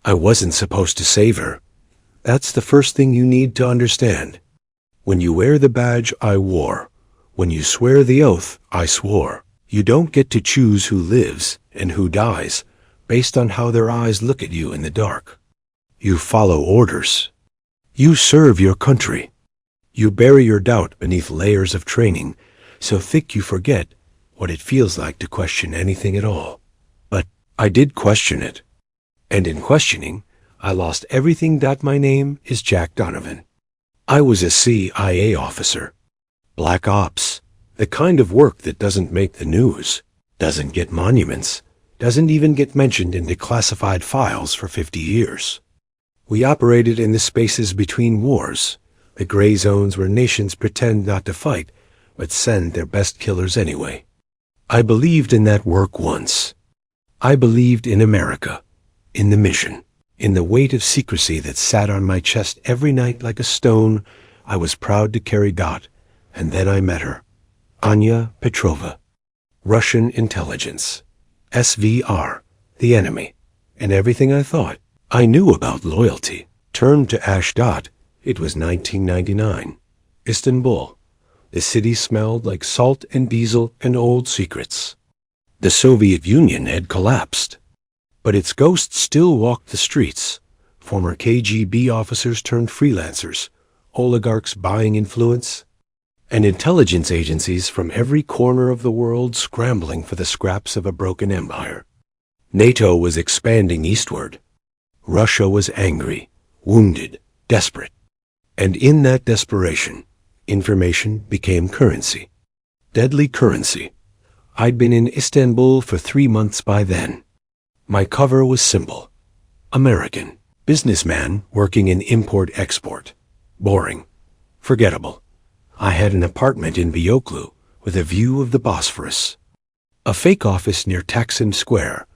I wasn't supposed to save her. That's the first thing you need to understand. When you wear the badge I wore, when you swear the oath I swore, you don't get to choose who lives and who dies based on how their eyes look at you in the dark. You follow orders. You serve your country. You bury your doubt beneath layers of training so thick you forget what it feels like to question anything at all. But I did question it. And in questioning, I lost everything that my name is Jack Donovan. I was a CIA officer. Black Ops. The kind of work that doesn't make the news, doesn't get monuments, doesn't even get mentioned in declassified files for 50 years. We operated in the spaces between wars, the gray zones where nations pretend not to fight, but send their best killers anyway. I believed in that work once. I believed in America, in the mission, in the weight of secrecy that sat on my chest every night like a stone I was proud to carry Dot, and then I met her. Anya Petrova. Russian intelligence. SVR, the enemy, and everything I thought I knew about loyalty turned to ash. It was 1999. Istanbul. The city smelled like salt and diesel and old secrets. The Soviet Union had collapsed, but its ghosts still walked the streets. Former KGB officers turned freelancers, oligarchs buying influence, and intelligence agencies from every corner of the world scrambling for the scraps of a broken empire. NATO was expanding eastward. Russia was angry, wounded, desperate. And in that desperation, information became currency. Deadly currency. I'd been in Istanbul for 3 months by then. My cover was simple. American. Businessman working in import-export. Boring. Forgettable. I had an apartment in Beyoklu with a view of the Bosphorus, a fake office near Taksim Square,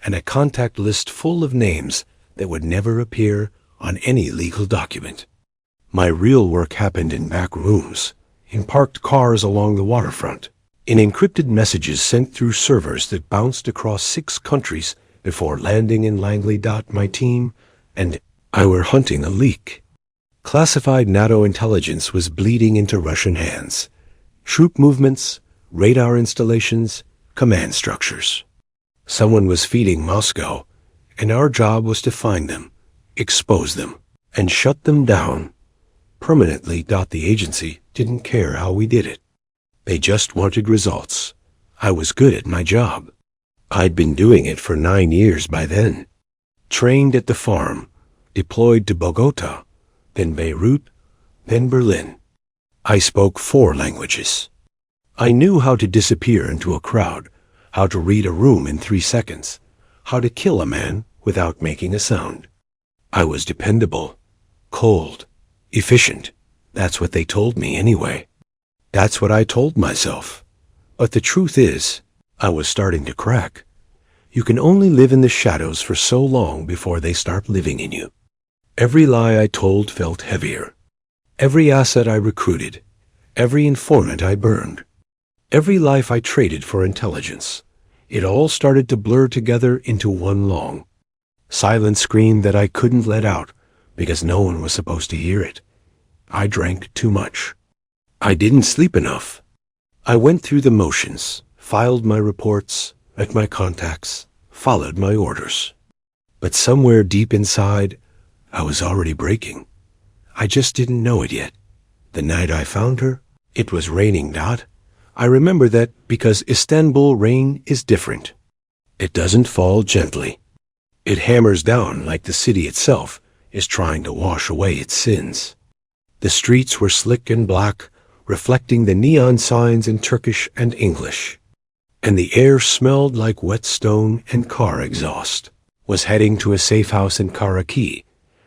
and a contact list full of names that would never appear on any legal document. My real work happened in back rooms, in parked cars along the waterfront, in encrypted messages sent through servers that bounced across 6 countries before landing in Langley. My team and I were hunting a leak. Classified NATO intelligence was bleeding into Russian hands. Troop movements, radar installations, command structures. Someone was feeding Moscow, and our job was to find them, expose them, and shut them down. Permanently. The agency didn't care how we did it. They just wanted results. I was good at my job. I'd been doing it for 9 years by then. Trained at the farm, deployed to Bogota, then Beirut, then Berlin. I spoke 4 languages. I knew how to disappear into a crowd, how to read a room in 3 seconds, how to kill a man without making a sound. I was dependable, cold, efficient. That's what they told me anyway. That's what I told myself. But the truth is, I was starting to crack. You can only live in the shadows for so long before they start living in you. Every lie I told felt heavier. Every asset I recruited, every informant I burned, every life I traded for intelligence, it all started to blur together into one long, silent scream that I couldn't let out because no one was supposed to hear it. I drank too much. I didn't sleep enough. I went through the motions, filed my reports, met my contacts, followed my orders. But somewhere deep inside, I was already breaking. I just didn't know it yet. The night I found her, it was raining. I remember that because Istanbul rain is different. It doesn't fall gently. It hammers down like the city itself is trying to wash away its sins. The streets were slick and black, reflecting the neon signs in Turkish and English. And the air smelled like wet stone and car exhaust. Was heading to a safe house in Karaki,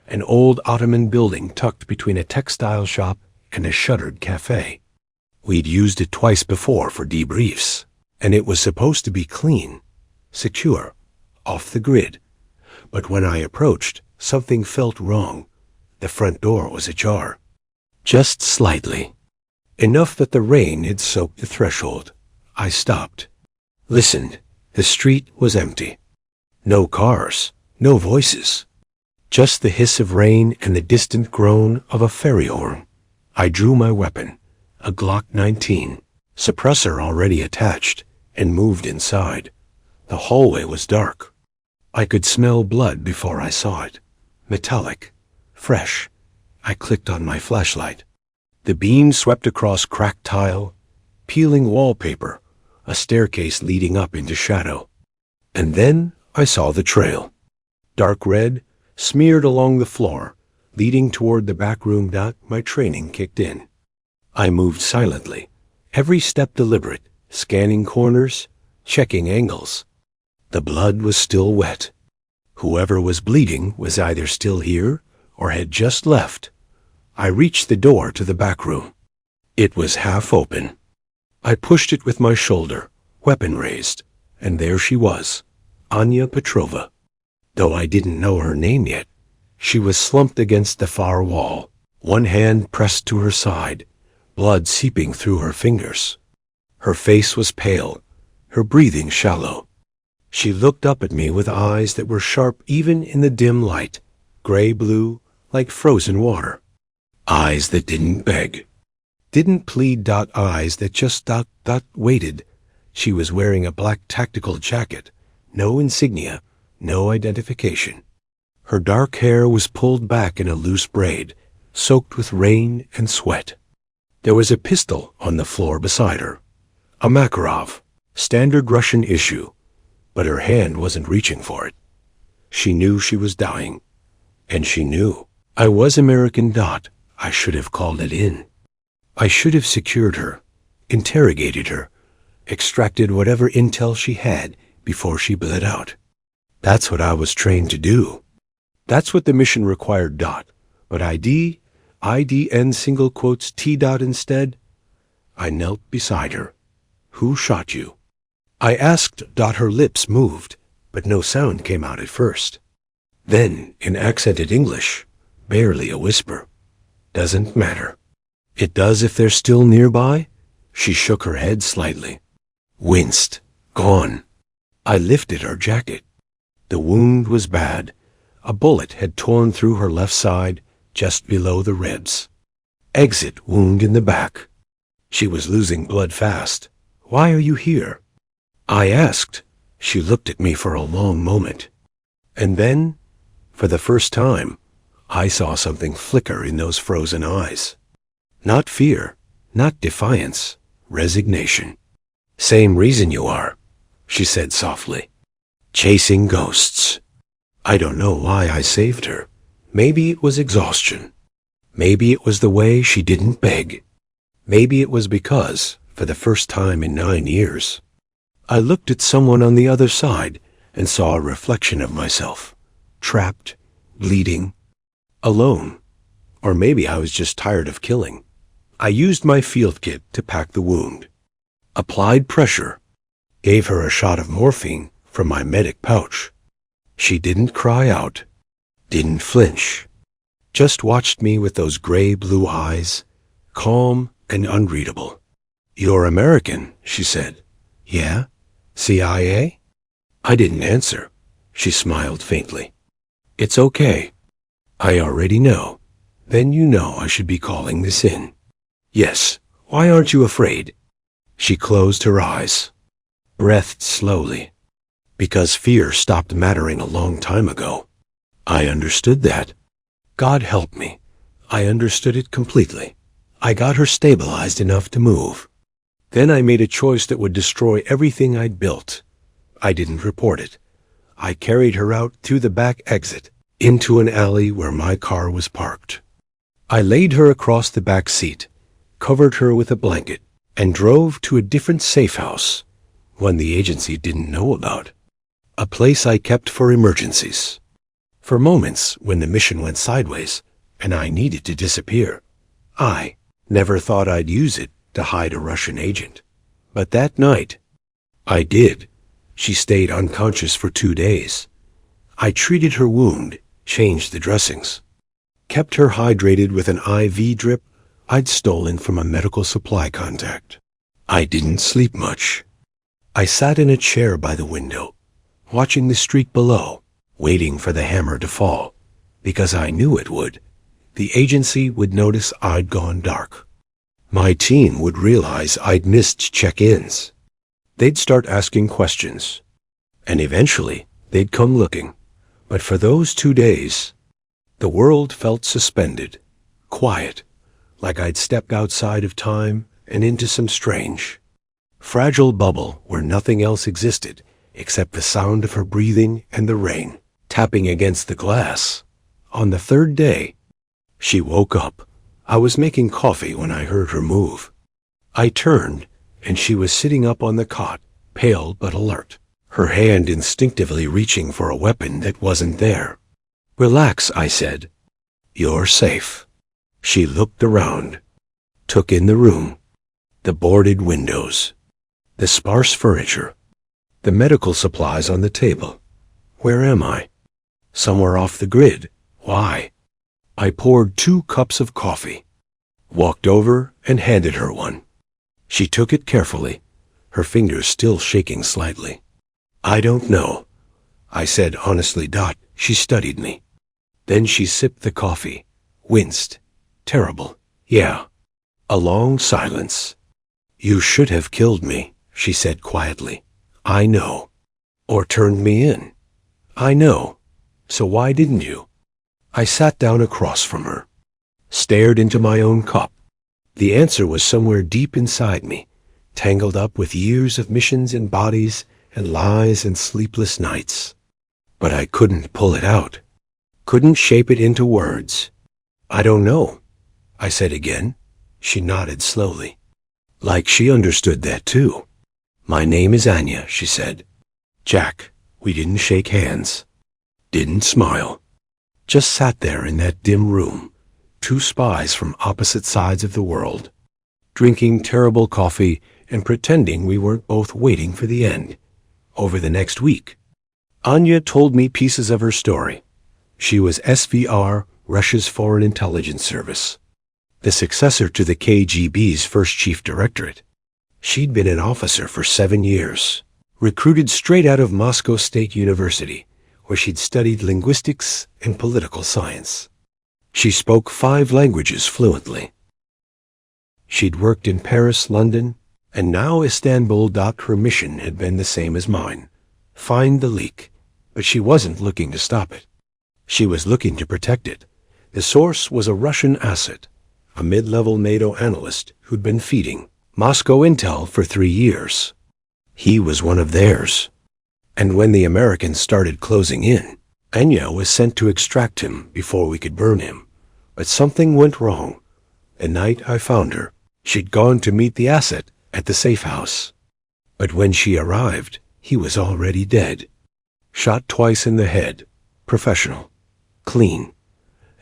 an old Ottoman building tucked between a textile shop and a shuttered cafe. We'd used it twice before for debriefs, and it was supposed to be clean, secure, off the grid. But when I approached, something felt wrong. The front door was ajar. Just slightly. Enough that the rain had soaked the threshold. I stopped. Listened. The street was empty. No cars, no voices. Just the hiss of rain and the distant groan of a ferry horn. I drew my weapon, a Glock 19, suppressor already attached, and moved inside. The hallway was dark. I could smell blood before I saw it. Metallic, fresh. I clicked on my flashlight. The beam swept across cracked tile, peeling wallpaper, a staircase leading up into shadow. And then I saw the trail. Dark red, smeared along the floor, leading toward the back room. My training kicked in. I moved silently, every step deliberate, scanning corners, checking angles. The blood was still wet. Whoever was bleeding was either still here or had just left. I reached the door to the back room. It was half open. I pushed it with my shoulder, weapon raised, and there she was, Anya Petrova. Though I didn't know her name yet, she was slumped against the far wall, one hand pressed to her side, blood seeping through her fingers. Her face was pale, her breathing shallow. She looked up at me with eyes that were sharp even in the dim light, gray-blue, like frozen water. Eyes that didn't beg, didn't plead. Eyes that just waited. She was wearing a black tactical jacket, no insignia, no identification. Her dark hair was pulled back in a loose braid, soaked with rain and sweat. There was a pistol on the floor beside her, a Makarov, standard Russian issue, but her hand wasn't reaching for it. She knew she was dying, and she knew I was American. I should have called it in. I should have secured her, interrogated her, extracted whatever intel she had before she bled out. That's what I was trained to do. That's what the mission required. But IDN single quotes T. Instead, I knelt beside her. Who shot you? I asked. Her lips moved, but no sound came out at first. Then, in accented English, barely a whisper. Doesn't matter. It does if they're still nearby. She shook her head slightly. Winced. Gone. I lifted her jacket. The wound was bad. A bullet had torn through her left side, just below the ribs. Exit wound in the back. She was losing blood fast. Why are you here? I asked. She looked at me for a long moment. And then, for the first time, I saw something flicker in those frozen eyes. Not fear, not defiance, resignation. Same reason you are, she said softly. Chasing ghosts. I don't know why I saved her. Maybe it was exhaustion. Maybe it was the way she didn't beg. Maybe it was because, for the first time in 9 years, I looked at someone on the other side and saw a reflection of myself, trapped, bleeding, alone. Or maybe I was just tired of killing. I used my field kit to pack the wound, applied pressure, gave her a shot of morphine from my medic pouch. She didn't cry out, didn't flinch, just watched me with those gray-blue eyes, calm and unreadable. You're American, she said. Yeah? CIA? I didn't answer. She smiled faintly. It's okay. I already know. Then you know I should be calling this in. Yes. Why aren't you afraid? She closed her eyes, breathed slowly. Because fear stopped mattering a long time ago. I understood that. God help me. I understood it completely. I got her stabilized enough to move. Then I made a choice that would destroy everything I'd built. I didn't report it. I carried her out through the back exit, into an alley where my car was parked. I laid her across the back seat, covered her with a blanket, and drove to a different safe house, one the agency didn't know about. A place I kept for emergencies. For moments when the mission went sideways and I needed to disappear. I never thought I'd use it to hide a Russian agent. But that night, I did. She stayed unconscious for 2 days. I treated her wound, changed the dressings, kept her hydrated with an IV drip I'd stolen from a medical supply contact. I didn't sleep much. I sat in a chair by the window, watching the street below, waiting for the hammer to fall, Because I knew it would. The agency would notice I'd gone dark. My team would realize I'd missed check-ins. They'd start asking questions. And eventually, they'd come looking. But for those 2 days, the world felt suspended, quiet, like I'd stepped outside of time and into some strange, fragile bubble where nothing else existed except the sound of her breathing and the rain tapping against the glass. On the 3rd day, she woke up. I was making coffee when I heard her move. I turned, and she was sitting up on the cot, pale but alert, her hand instinctively reaching for a weapon that wasn't there. "Relax," I said. "You're safe." She looked around, took in the room, the boarded windows, the sparse furniture, the medical supplies on the table. Where am I? Somewhere off the grid. Why? I poured 2 cups of coffee, walked over and handed her one. She took it carefully, her fingers still shaking slightly. "I don't know," I said honestly. She studied me. Then she sipped the coffee, winced. "Terrible." "Yeah." A long silence. "You should have killed me," she said quietly. "I know." "Or turned me in." "I know. So why didn't you?" I sat down across from her, stared into my own cup. The answer was somewhere deep inside me, tangled up with years of missions and bodies and lies and sleepless nights. But I couldn't pull it out, couldn't shape it into words. "I don't know," I said again. She nodded slowly, like she understood that too. "My name is Anya," she said. "Jack." We didn't shake hands, didn't smile. Just sat there in that dim room, 2 spies from opposite sides of the world, drinking terrible coffee and pretending we weren't both waiting for the end. Over the next week, Anya told me pieces of her story. She was SVR, Russia's Foreign Intelligence Service, the successor to the KGB's first chief directorate. She'd been an officer for 7 years, recruited straight out of Moscow State University, where she'd studied linguistics and political science. She spoke 5 languages fluently. She'd worked in Paris, London, and now Istanbul. Her mission had been the same as mine: find the leak. But she wasn't looking to stop it. She was looking to protect it. The source was a Russian asset, a mid-level NATO analyst who'd been feeding Moscow intel for 3 years. He was one of theirs. And when the Americans started closing in, Anya was sent to extract him before we could burn him. But something went wrong. The night I found her, she'd gone to meet the asset at the safe house. But when she arrived, he was already dead. Shot twice in the head. Professional. Clean.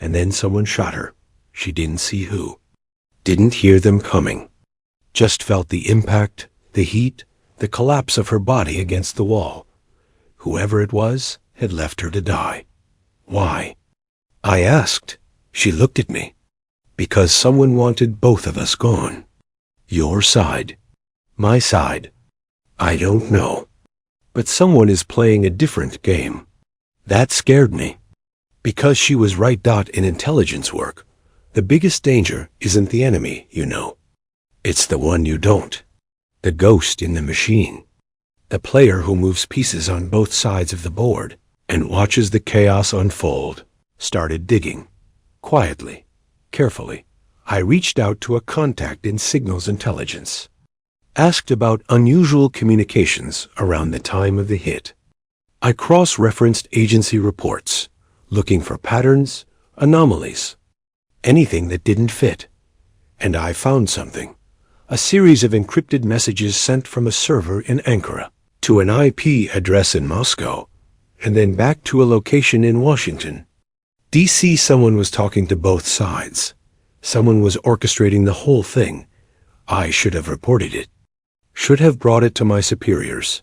And then someone shot her. She didn't see who. Didn't hear them coming. Just felt the impact, the heat, the collapse of her body against the wall. Whoever it was had left her to die. Why? I asked. She looked at me. Because someone wanted both of us gone. Your side. My side. I don't know. But someone is playing a different game. That scared me. Because she was right. In intelligence work, the biggest danger isn't the enemy, you know. It's the one you don't. The ghost in the machine. The player who moves pieces on both sides of the board and watches the chaos unfold. Started digging. Quietly. Carefully. I reached out to a contact in signals intelligence. Asked about unusual communications around the time of the hit. I cross-referenced agency reports, looking for patterns, anomalies, anything that didn't fit. And I found something. A series of encrypted messages sent from a server in Ankara to an IP address in Moscow, and then back to a location in Washington, D.C. Someone was talking to both sides. Someone was orchestrating the whole thing. I should have reported it. Should have brought it to my superiors.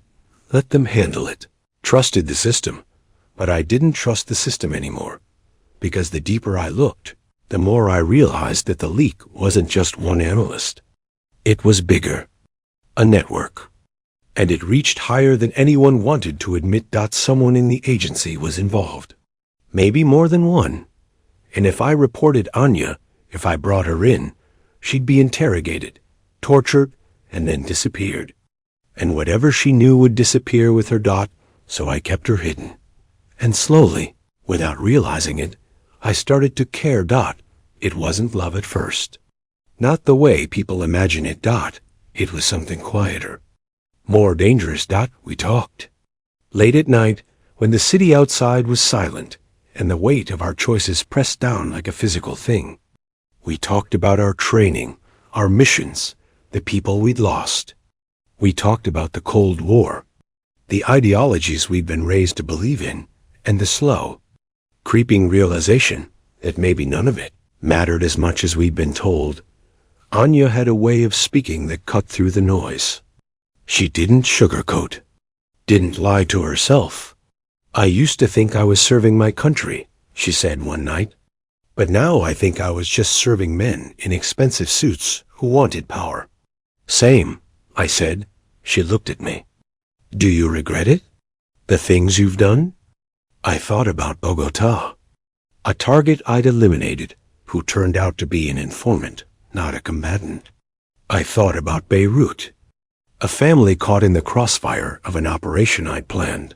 Let them handle it. Trusted the system. But I didn't trust the system anymore. Because the deeper I looked, the more I realized that the leak wasn't just one analyst. It was bigger. A network. And it reached higher than anyone wanted to admit. Someone in the agency was involved. Maybe more than one. And if I reported Anya, if I brought her in, she'd be interrogated, tortured, and then disappeared. And whatever she knew would disappear with her Dot, so I kept her hidden. And slowly, without realizing it, I started to care Dot. It wasn't love at first. Not the way people imagine it, Dot. It was something quieter. More dangerous, Dot. We talked. Late at night, when the city outside was silent, and the weight of our choices pressed down like a physical thing. We talked about our training, our missions, the people we'd lost. We talked about the Cold War, the ideologies we'd been raised to believe in, and the slow, creeping realization that maybe none of it mattered as much as we'd been told. Anya had a way of speaking that cut through the noise. She didn't sugarcoat, didn't lie to herself. I used to think I was serving my country, she said one night. But now I think I was just serving men in expensive suits who wanted power. Same, I said. She looked at me. Do you regret it? The things you've done? I thought about Bogota, a target I'd eliminated who turned out to be an informant, not a combatant. I thought about Beirut, a family caught in the crossfire of an operation I'd planned.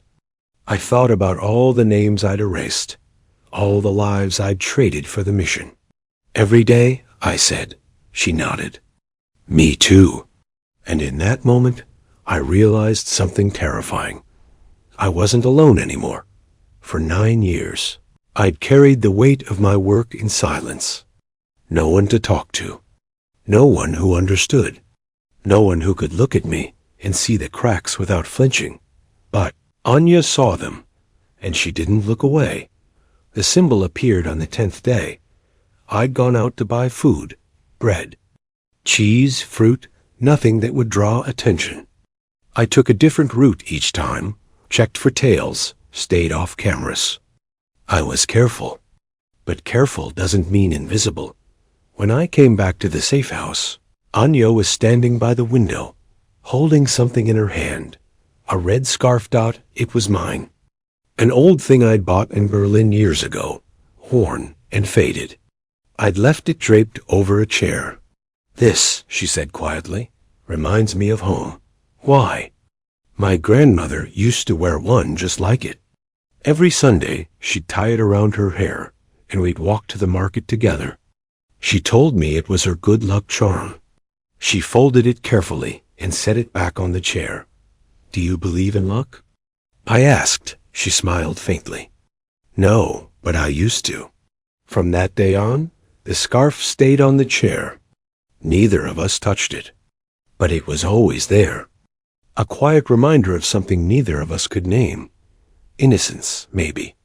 I thought about all the names I'd erased, all the lives I'd traded for the mission. Every day, I said. She nodded. Me too. And in that moment, I realized something terrifying. I wasn't alone anymore. For 9 years, I'd carried the weight of my work in silence. No one to talk to. No one who understood. No one who could look at me and see the cracks without flinching. But Anya saw them, and she didn't look away. The symbol appeared on the 10th day. I'd gone out to buy food, bread, cheese, fruit, nothing that would draw attention. I took a different route each time, checked for tails, stayed off cameras. I was careful, but careful doesn't mean invisible. When I came back to the safe house, Anya was standing by the window, holding something in her hand. A red scarf. Dot. It was mine. An old thing I'd bought in Berlin years ago, worn and faded. I'd left it draped over a chair. This, she said quietly, reminds me of home. Why? My grandmother used to wear one just like it. Every Sunday, she'd tie it around her hair, and we'd walk to the market together. She told me it was her good luck charm. She folded it carefully and set it back on the chair. Do you believe in luck? I asked. She smiled faintly. No, but I used to. From that day on, the scarf stayed on the chair. Neither of us touched it. But it was always there. A quiet reminder of something neither of us could name. Innocence, maybe.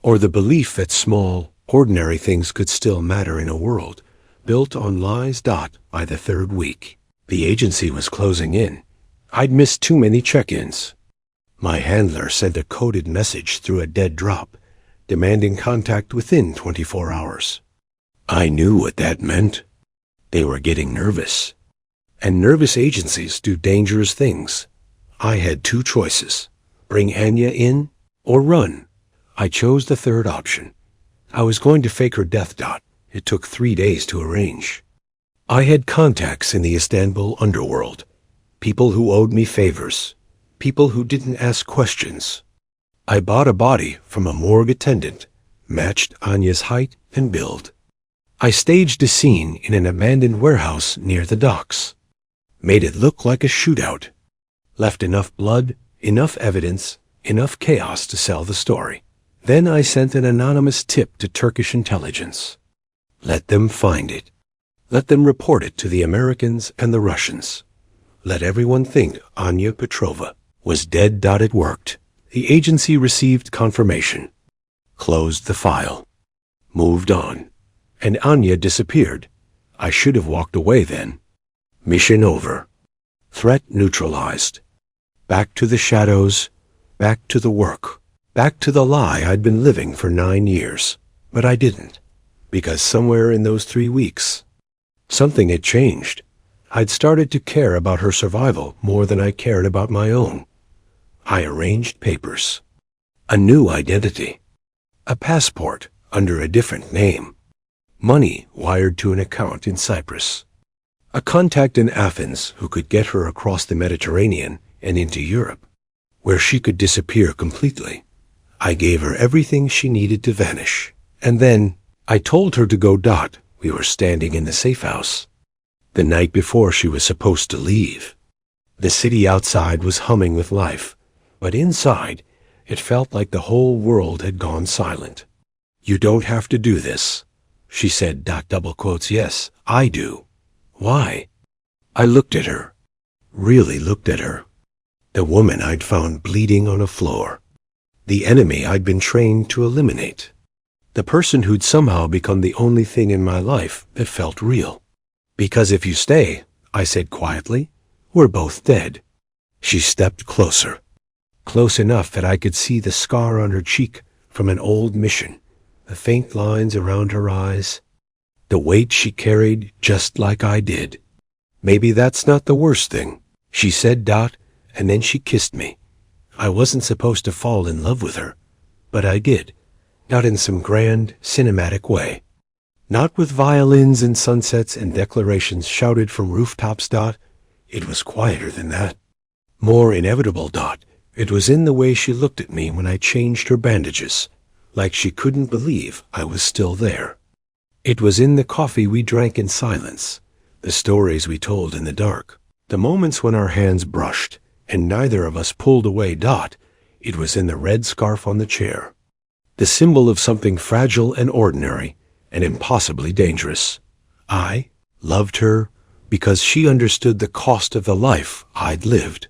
Or the belief that small, ordinary things could still matter in a world built on lies. By the 3rd week, the agency was closing in. I'd missed too many check-ins. My handler sent a coded message through a dead drop, demanding contact within 24 hours. I knew what that meant. They were getting nervous. And nervous agencies do dangerous things. I had 2 choices. Bring Anya in or run. I chose the 3rd option. I was going to fake her death. It took 3 days to arrange. I had contacts in the Istanbul underworld. People who owed me favors. People who didn't ask questions. I bought a body from a morgue attendant, matched Anya's height and build. I staged a scene in an abandoned warehouse near the docks. Made it look like a shootout. Left enough blood, enough evidence, enough chaos to sell the story. Then I sent an anonymous tip to Turkish intelligence. Let them find it. Let them report it to the Americans and the Russians. Let everyone think Anya Petrova was dead. It worked. The agency received confirmation. Closed the file. Moved on. And Anya disappeared. I should have walked away then. Mission over. Threat neutralized. Back to the shadows. Back to the work. Back to the lie I'd been living for 9 years. But I didn't. Because somewhere in those 3 weeks, something had changed. I'd started to care about her survival more than I cared about my own. I arranged papers. A new identity. A passport under a different name. Money wired to an account in Cyprus. A contact in Athens who could get her across the Mediterranean and into Europe, where she could disappear completely. I gave her everything she needed to vanish. And then I told her to go. We were standing in the safe house, the night before she was supposed to leave. The city outside was humming with life, but inside it felt like the whole world had gone silent. You don't have to do this, she said. Double quotes. Yes, I do. Why? I looked at her, really looked at her. The woman I'd found bleeding on a floor. The enemy I'd been trained to eliminate. The person who'd somehow become the only thing in my life that felt real. Because if you stay, I said quietly, we're both dead. She stepped closer. Close enough that I could see the scar on her cheek from an old mission, the faint lines around her eyes, the weight she carried just like I did. Maybe that's not the worst thing, she said. And then she kissed me. I wasn't supposed to fall in love with her, but I did. Not in some grand, cinematic way. Not with violins and sunsets and declarations shouted from rooftops. It was quieter than that. More inevitable. It was in the way she looked at me when I changed her bandages, like she couldn't believe I was still there. It was in the coffee we drank in silence, the stories we told in the dark, the moments when our hands brushed, and neither of us pulled away. It was in the red scarf on the chair, the symbol of something fragile and ordinary and impossibly dangerous. I loved her because she understood the cost of the life I'd lived,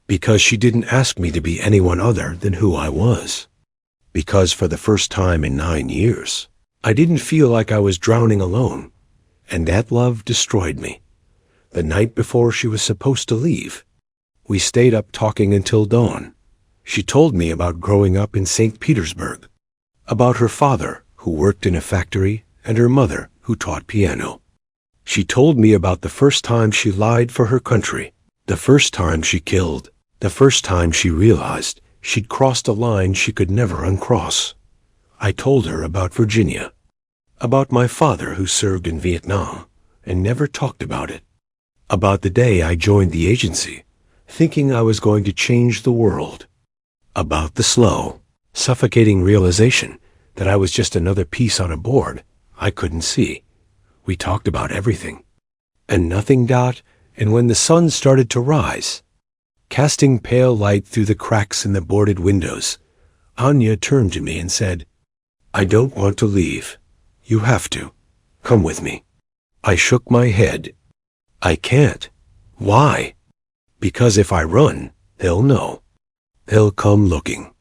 because she didn't ask me to be anyone other than who I was, because for the first time in 9 years, I didn't feel like I was drowning alone, and that love destroyed me. The night before she was supposed to leave, we stayed up talking until dawn. She told me about growing up in St. Petersburg, about her father who worked in a factory and her mother who taught piano. She told me about the first time she lied for her country, the first time she killed, the first time she realized she'd crossed a line she could never uncross. I told her about Virginia, about my father who served in Vietnam and never talked about it, about the day I joined the agency, thinking I was going to change the world, about the slow, suffocating realization that I was just another piece on a board I couldn't see. We talked about everything and nothing. And when the sun started to rise, casting pale light through the cracks in the boarded windows, Anya turned to me and said, I don't want to leave. You have to. Come with me. I shook my head. I can't. Why? Because if I run, they'll know. They'll come looking.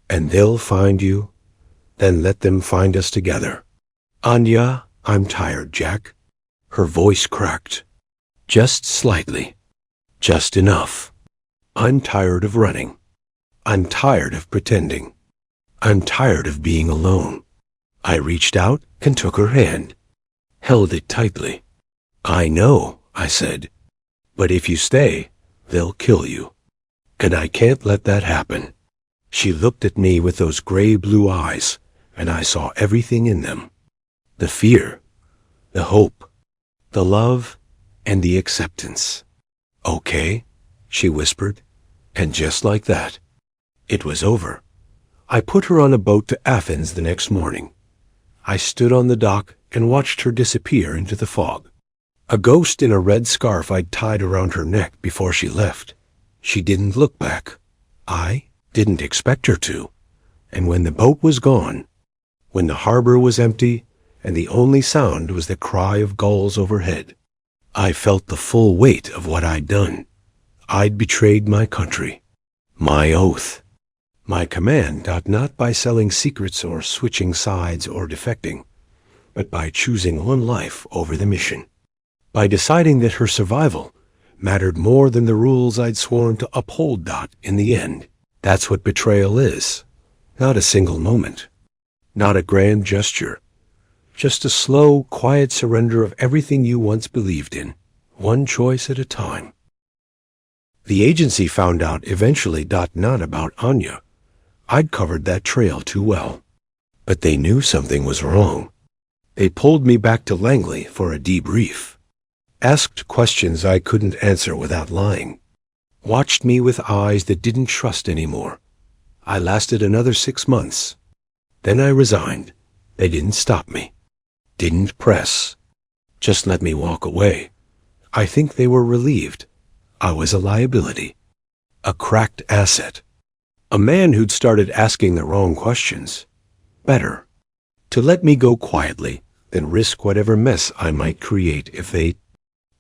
And they'll find you. Then let them find us together. Anya, I'm tired, Jack. Her voice cracked. Just slightly. Just enough. I'm tired of running. I'm tired of pretending. I'm tired of being alone. I reached out and took her hand, held it tightly. I know, I said, but if you stay, they'll kill you. And I can't let that happen. She looked at me with those gray-blue eyes, and I saw everything in them. The fear, the hope, the love, and the acceptance. Okay, she whispered, and just like that, it was over. I put her on a boat to Athens the next morning. I stood on the dock and watched her disappear into the fog. A ghost in a red scarf I'd tied around her neck before she left. She didn't look back. I didn't expect her to. And when the boat was gone, when the harbor was empty and the only sound was the cry of gulls overhead, I felt the full weight of what I'd done. I'd betrayed my country, my oath, my command, not by selling secrets or switching sides or defecting, but by choosing one life over the mission, by deciding that her survival mattered more than the rules I'd sworn to uphold. In the end, that's what betrayal is. Not a single moment, not a grand gesture, just a slow, quiet surrender of everything you once believed in, one choice at a time. The agency found out eventually. Not about Anya. I'd covered that trail too well. But they knew something was wrong. They pulled me back to Langley for a debrief, asked questions I couldn't answer without lying, watched me with eyes that didn't trust anymore. I lasted another 6 months. Then I resigned. They didn't stop me, didn't press, just let me walk away. I think they were relieved. I was a liability, a cracked asset, a man who'd started asking the wrong questions. Better to let me go quietly than risk whatever mess I might create if they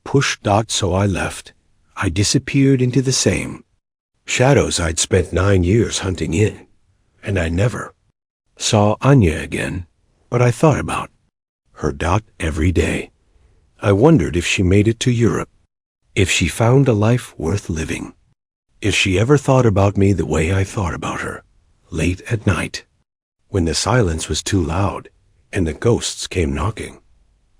pushed. So I left. I disappeared into the same shadows I'd spent 9 years hunting in, and I never saw Anya again, but I thought about her. Every day. I wondered if she made it to Europe, if she found a life worth living, if she ever thought about me the way I thought about her, late at night, when the silence was too loud and the ghosts came knocking.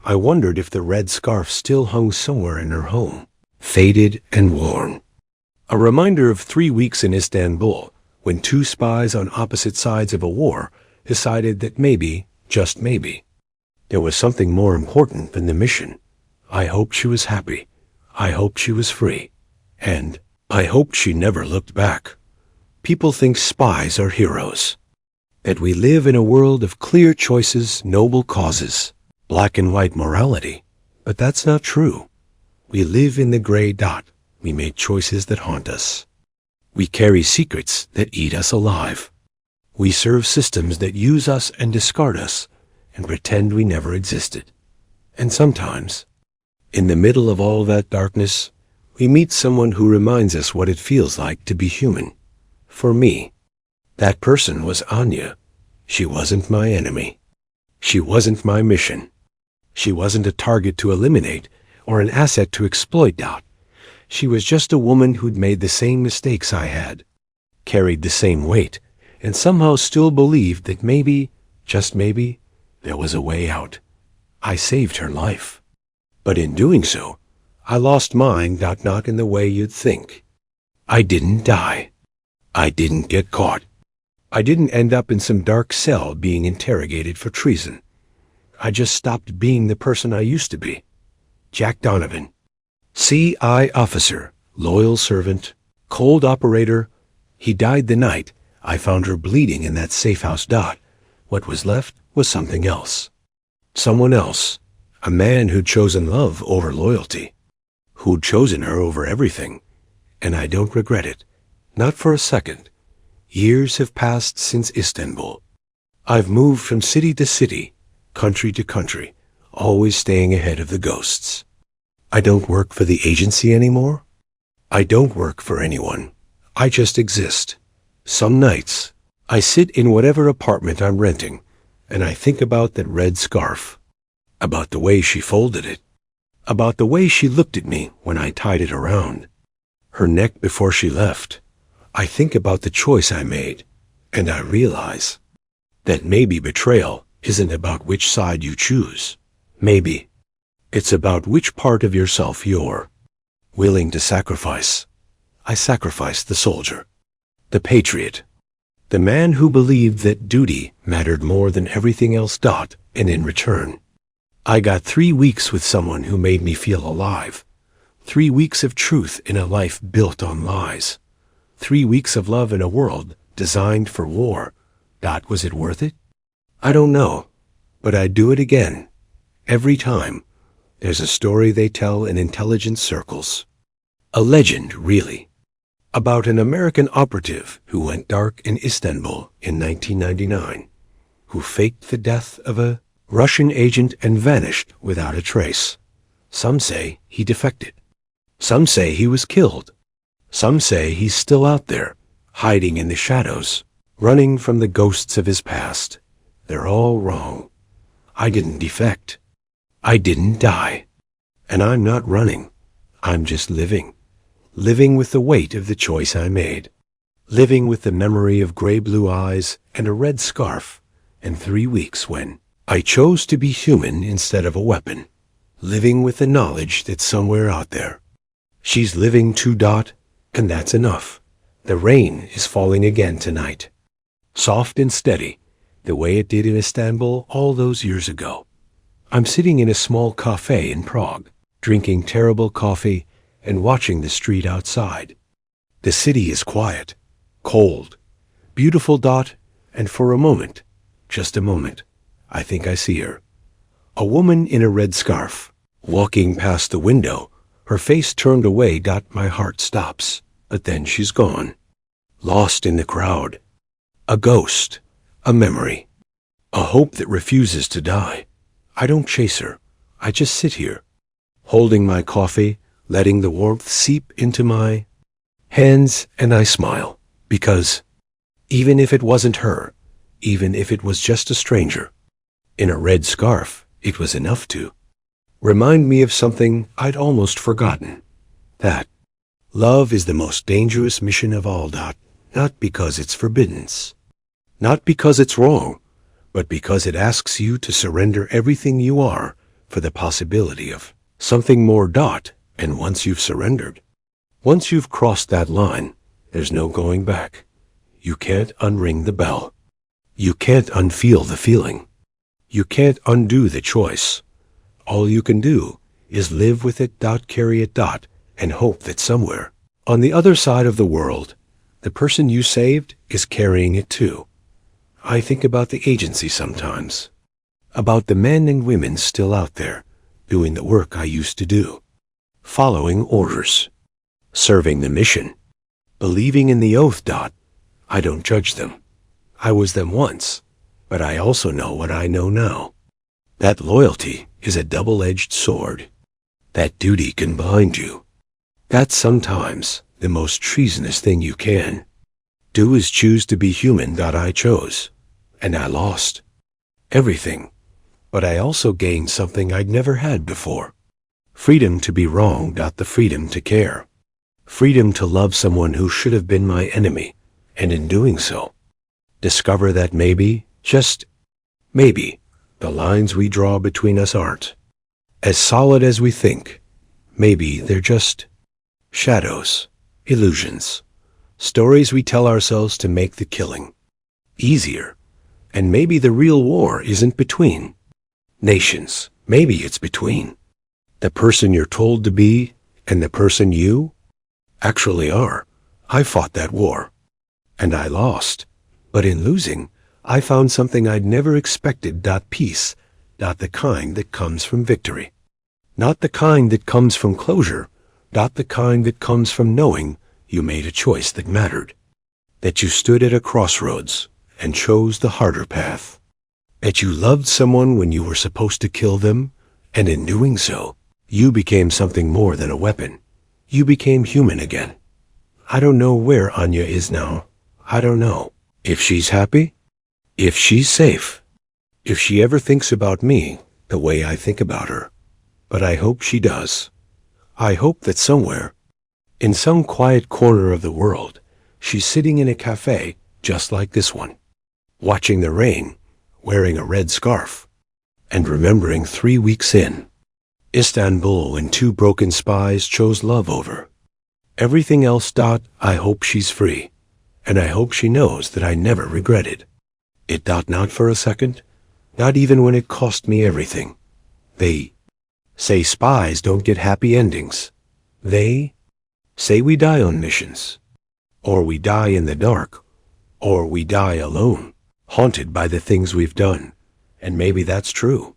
I wondered if the red scarf still hung somewhere in her home, faded and worn. A reminder of 3 weeks in Istanbul, when 2 spies on opposite sides of a war decided that maybe, just maybe, there was something more important than the mission. I hoped she was happy. I hoped she was free. And I hoped she never looked back. People think spies are heroes, that we live in a world of clear choices, noble causes, black and white morality. But that's not true. We live in the gray. We make choices that haunt us. We carry secrets that eat us alive. We serve systems that use us and discard us and pretend we never existed. And sometimes, in the middle of all that darkness, we meet someone who reminds us what it feels like to be human. For me, that person was Anya. She wasn't my enemy. She wasn't my mission. She wasn't a target to eliminate or an asset to exploit. She was just a woman who'd made the same mistakes I had, carried the same weight, and somehow still believed that maybe, just maybe, there was a way out. I saved her life. But in doing so, I lost mine. Not in the way you'd think. I didn't die. I didn't get caught. I didn't end up in some dark cell being interrogated for treason. I just stopped being the person I used to be. Jack Donovan, CI officer, loyal servant, cold operator. He died the night I found her bleeding in that safe house. What was left was something else. Someone else. A man who'd chosen love over loyalty. Who'd chosen her over everything. And I don't regret it. Not for a second. Years have passed since Istanbul. I've moved from city to city, country to country, always staying ahead of the ghosts. I don't work for the agency anymore. I don't work for anyone. I just exist. Some nights, I sit in whatever apartment I'm renting, and I think about that red scarf, about the way she folded it, about the way she looked at me when I tied it around her neck before she left. I think about the choice I made, and I realize that maybe betrayal isn't about which side you choose. Maybe it's about which part of yourself you're willing to sacrifice. I sacrificed the soldier, the patriot, the man who believed that duty mattered more than everything else. And in return, I got 3 weeks with someone who made me feel alive. 3 weeks of truth in a life built on lies. 3 weeks of love in a world designed for war. Was it worth it? I don't know, but I'd do it again. Every time. There's a story they tell in intelligence circles. A legend, really. About an American operative who went dark in Istanbul in 1999, who faked the death of a Russian agent and vanished without a trace. Some say he defected. Some say he was killed. Some say he's still out there, hiding in the shadows, running from the ghosts of his past. They're all wrong. I didn't defect. I didn't die. And I'm not running. I'm just living. Living with the weight of the choice I made. Living with the memory of gray-blue eyes and a red scarf, and 3 weeks when I chose to be human instead of a weapon. Living with the knowledge that somewhere out there, she's living too. And that's enough. The rain is falling again tonight. Soft and steady. the way it did in Istanbul all those years ago. I'm sitting in a small cafe in Prague, drinking terrible coffee and watching the street outside. The city is quiet, cold, beautiful dot, and for a moment, just a moment, I think I see her. A woman in a red scarf, walking past the window, her face turned away. My heart stops, but then she's gone. Lost in the crowd. A ghost, a memory, a hope that refuses to die. I don't chase her. I just sit here, holding my coffee, letting the warmth seep into my hands, and I smile, because even if it wasn't her, even if it was just a stranger in a red scarf, it was enough to remind me of something I'd almost forgotten. That love is the most dangerous mission of all. Not because it's forbidden, not because it's wrong, but because it asks you to surrender everything you are for the possibility of something more. And once you've surrendered, once you've crossed that line, there's no going back. You can't unring the bell. You can't unfeel the feeling. You can't undo the choice. All you can do is live with it. Carry it. And hope that somewhere on the other side of the world, the person you saved is carrying it too. I think about the agency sometimes, about the men and women still out there doing the work I used to do, following orders, serving the mission, believing in the oath. I don't judge them. I was them once, but I also know what I know now. That loyalty is a double-edged sword. That duty can bind you. That's sometimes the most treasonous thing you can do is choose to be human. I chose, and I lost everything, but I also gained something I'd never had before. Freedom to be wrong. The freedom to care. Freedom to love someone who should have been my enemy, and in doing so, discover that maybe, just maybe, the lines we draw between us aren't as solid as we think. Maybe they're just shadows, illusions, stories we tell ourselves to make the killing easier. And maybe the real war isn't between nations. Maybe it's between the person you're told to be and the person you actually are. I fought that war, and I lost. But in losing, I found something I'd never expected. Peace. The kind that comes from victory. Not the kind that comes from closure. The kind that comes from knowing you made a choice that mattered. That you stood at a crossroads and chose the harder path. That you loved someone when you were supposed to kill them, and in doing so, you became something more than a weapon. You became human again. I don't know where Anya is now. I don't know if she's happy, if she's safe, if she ever thinks about me the way I think about her. But I hope she does. I hope that somewhere, in some quiet corner of the world, she's sitting in a cafe just like this one, watching the rain, wearing a red scarf, and remembering 3 weeks in Istanbul when 2 broken spies chose love over everything else. I hope she's free, and I hope she knows that I never regretted it. Not for a second, not even when it cost me everything. They say spies don't get happy endings. They say we die on missions, or we die in the dark, or we die alone, haunted by the things we've done. And maybe that's true,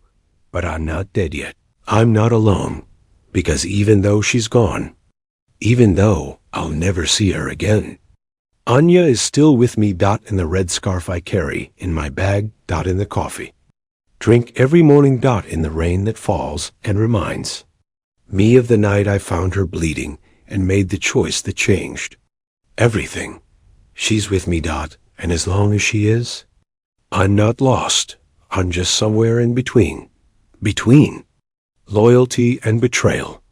but I'm not dead yet. I'm not alone, because even though she's gone, even though I'll never see her again, Anya is still with me. In the red scarf I carry in my bag. In the coffee drink every morning. In the rain that falls and reminds me of the night I found her bleeding and made the choice that changed everything. She's with me. And as long as she is, I'm not lost. I'm just somewhere in between. Between loyalty and betrayal.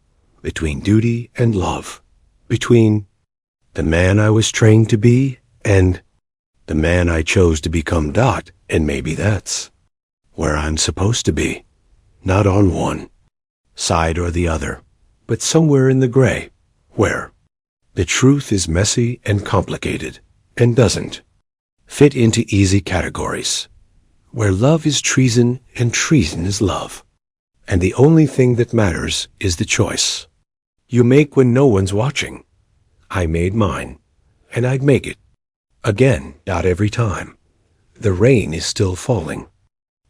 Between duty and love. Between the man I was trained to be and the man I chose to become. And maybe that's where I'm supposed to be. Not on one side or the other, but somewhere in the gray, where the truth is messy and complicated and doesn't fit into easy categories. where love is treason and treason is love. And the only thing that matters is the choice you make when no one's watching. I made mine, and I'd make it. Again, not every time. The rain is still falling.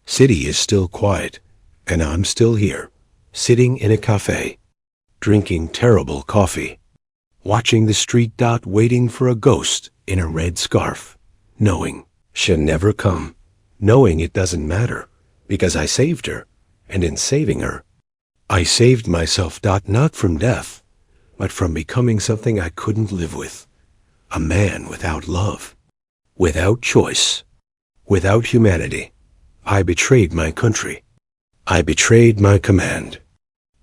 City is still quiet, and I'm still here, sitting in a cafe, drinking terrible coffee, watching the street dot waiting for a ghost in a red scarf, knowing she'll never come, knowing it doesn't matter, because I saved her, and in saving her, I saved myself dot not from death, but from becoming something I couldn't live with, a man without love, without choice, without humanity. I betrayed my country. I betrayed my command.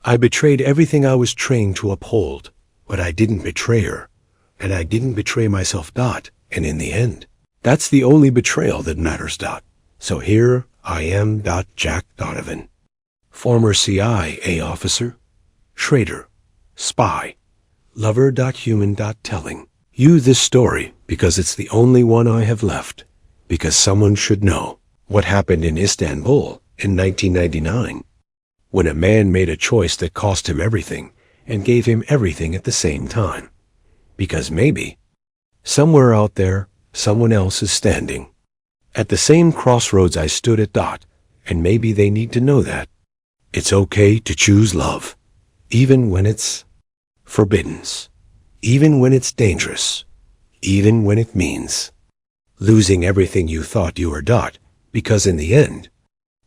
I betrayed everything I was trained to uphold, but I didn't betray her, and I didn't betray myself dot, and in the end, that's the only betrayal that matters dot. So here I am dot Jack Donovan, former CIA officer, traitor, spy, lover dot human dot telling you this story because it's the only one I have left, because someone should know what happened in Istanbul in 1999, when a man made a choice that cost him everything and gave him everything at the same time. Because maybe, somewhere out there, someone else is standing at the same crossroads I stood at dot, and maybe they need to know that it's okay to choose love, even when it's forbidden, even when it's dangerous, even when it means losing everything you thought you were dot, because in the end,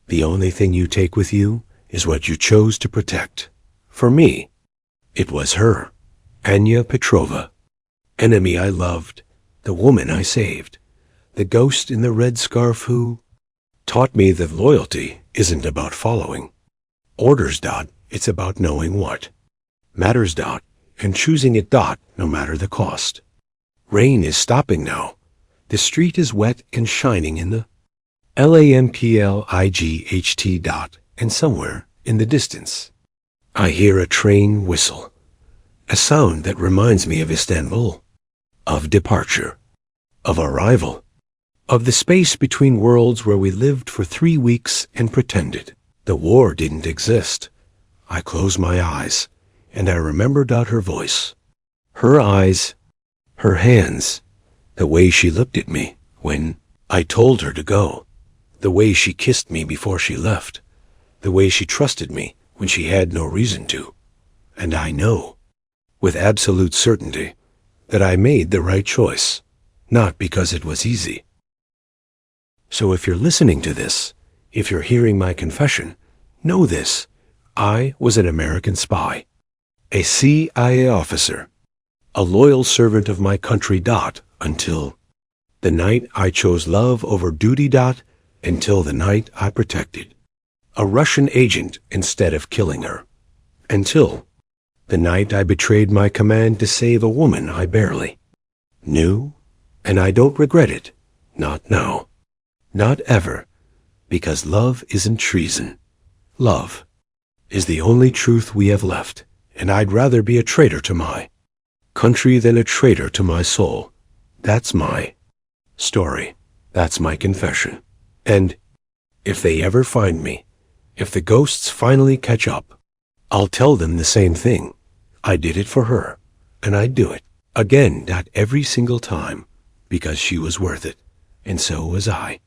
the only thing you take with you is what you chose to protect. For me, it was her, Anya Petrova, enemy I loved, the woman I saved, the ghost in the red scarf who taught me that loyalty isn't about following orders dot, it's about knowing what matters dot, and choosing it dot no matter the cost. Rain is stopping now. The street is wet and shining in the LAMPLIGHT dot, and somewhere in the distance, I hear a train whistle, a sound that reminds me of Istanbul, of departure, of arrival, of the space between worlds where we lived for 3 weeks and pretended the war didn't exist. I close my eyes, and I remember dot her voice, her eyes, her hands, the way she looked at me when I told her to go, the way she kissed me before she left, the way she trusted me when she had no reason to. And I know, with absolute certainty, that I made the right choice, not because it was easy. So if you're listening to this, if you're hearing my confession, know this: I was an American spy, a CIA officer, a loyal servant of my country dot, until the night I chose love over duty dot, until the night I protected a Russian agent instead of killing her, until the night I betrayed my command to save a woman I barely knew, and I don't regret it, not now, not ever, because love isn't treason. Love is the only truth we have left, and I'd rather be a traitor to my country than a traitor to my soul. That's my story. That's my confession. And if they ever find me, if the ghosts finally catch up, I'll tell them the same thing. I did it for her, and I'd do it again, not every single time, because she was worth it, and so was I.